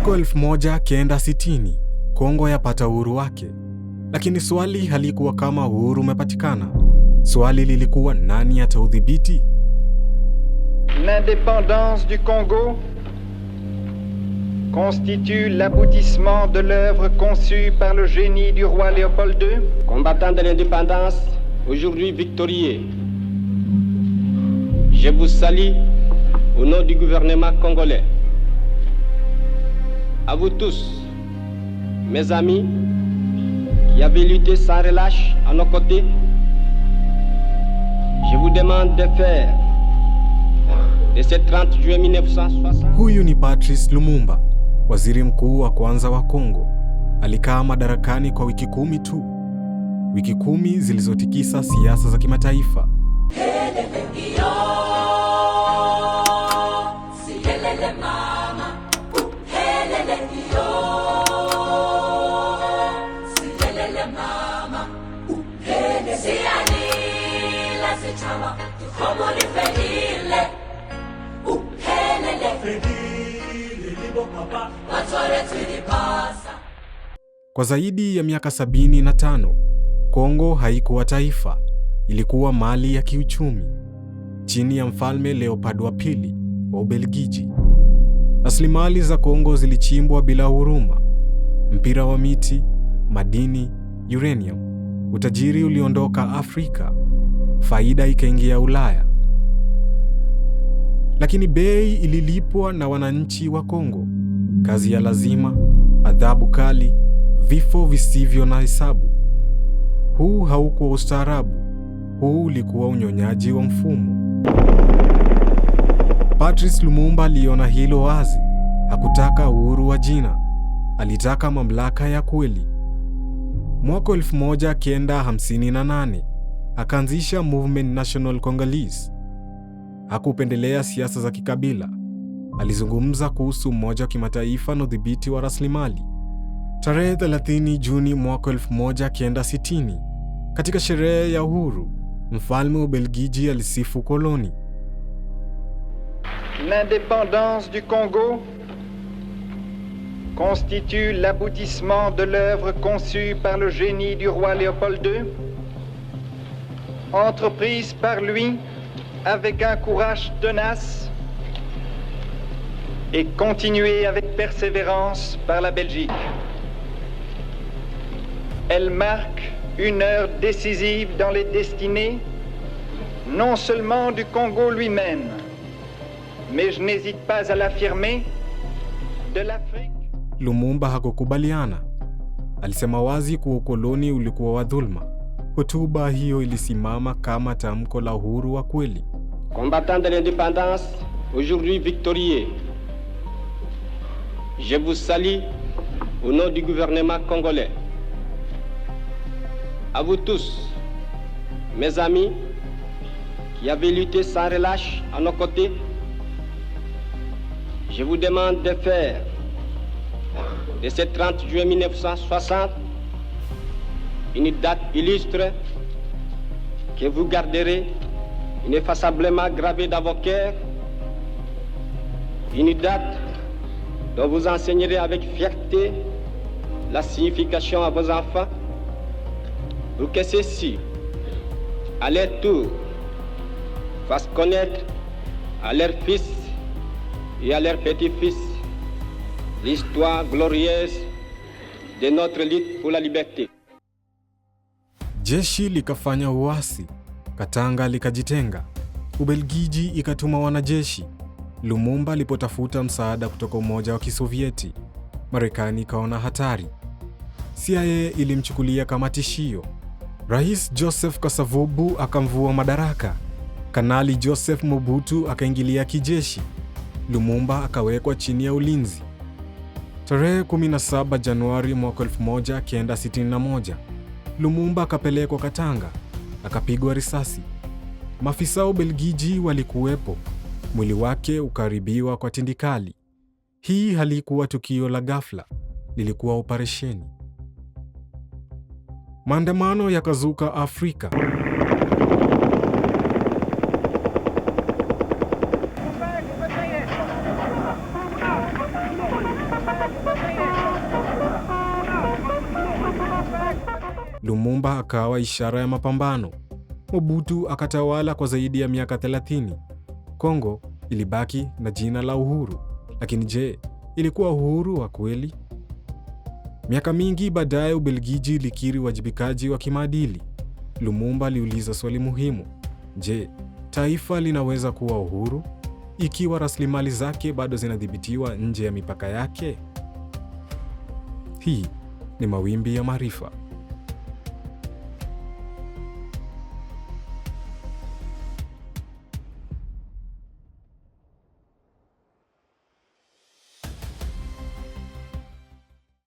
Mwaka 1960 Kongo yapata uhuru wake, lakini swali halikuwa kama uhuru umepatikana. Swali lilikuwa nani ataudhibiti? L'indépendance du Congo constitue l'aboutissement de l'œuvre conçue par le génie du roi Léopold II, combattant de l'indépendance, aujourd'hui victorieux. Je vous salue au nom du gouvernement congolais. À vous tous, mes amis, qui avez lutté sans relâche à nos côtés, je vous demande de faire de ce 30 juillet 1960. Huyu ni Patrice Lumumba, waziri mkuu wa kwanza wa Kongo. Alikaa madarakani kwa wiki 10 tu. Wiki 10 zilizotikisa siasa za kimataifa. Kwa zaidi ya miaka 75, Kongo haikuwa taifa, ilikuwa mali ya kiuchumi chini ya mfalme Leopold wa pili wa Ubelgiji. Rasilimali za Kongo zilichimbwa bila huruma: mpira wa miti, madini, uranium. Utajiri uliondoka Afrika, faida ikaingia Ulaya. Lakini bei ililipwa na wananchi wa Kongo: kazi ya lazima, adhabu kali, vifo visivyo na hesabu. Huu haukuwa ustaarabu, huu ulikuwa unyonyaji wa mfumo. Patrice Lumumba aliona hilo wazi. Hakutaka uhuru wa jina, alitaka mamlaka ya kweli. Mwaka 1958 akaanzisha Mouvement National Congolese. Hakupendelea siasa za kikabila. Alizungumza kuhusu umoja wa kimataifa na udhibiti wa rasilimali. Tarehe 30 Juni mwaka 1960, katika sherehe ya uhuru, mfalme wa Ubelgiji alisifu koloni. L'indépendance du Congo constitue l'aboutissement de l'œuvre conçue par le génie du roi Léopold II, entreprise par lui avec un courage tenace et continuée avec persévérance par la Belgique. Elle marque une heure décisive dans les destinées, non seulement du Congo lui-même, mais je n'hésite pas à l'affirmer, de l'Afrique. Lumumba hakukubaliana. Alisema wazi kuwa ukoloni ulikuwa wa dhulma. Hotuba hiyo ilisimama kama tamko la uhuru wa kweli. Combattant de l'indépendance, aujourd'hui victorieux. Je vous salue au nom du gouvernement congolais. À vous tous, mes amis, qui avez lutté sans relâche à nos côtés, je vous demande de faire de ce 30 juillet 1960 une date illustre que vous garderez ineffaçablement gravée dans vos cœurs, une date dont vous enseignerez avec fierté la signification à vos enfants, pour que ceux-ci, à leur tour, fassent connaître à leurs fils et à leurs petits-fils l'histoire glorieuse de notre lutte pour la liberté. Jeshi likafanya uasi, Katanga likajitenga, Ubelgiji ikatuma wanajeshi. Lumumba alipotafuta msaada kutoka Umoja wa Kisovieti, Marekani ikaona hatari. CIA ilimchukulia kama tishio. Rais Joseph Kasavubu akamvua madaraka. Kanali Joseph Mobutu akaingilia kijeshi. Lumumba akawekwa chini ya ulinzi. Tarehe 17 Januari mwaka 1961, Lumumba akapelekwa Katanga, akapigwa risasi. Maafisa wa Ubelgiji walikuwepo. Mwili wake ukaribiwa kwa tindikali. Hii halikuwa tukio la ghafla, lilikuwa operesheni. Maandamano yakazuka Afrika. akawa ishara ya mapambano. Mobutu akatawala kwa zaidi ya miaka 30. Kongo ilibaki na jina la uhuru. Lakini je, ilikuwa uhuru wa kweli? Miaka mingi baadaye, Ubelgiji ilikiri wajibikaji wa kimaadili. Lumumba aliuliza swali muhimu: je, taifa linaweza kuwa uhuru ikiwa rasilimali zake bado zinadhibitiwa nje ya mipaka yake? Hii ni Mawimbi ya Maarifa.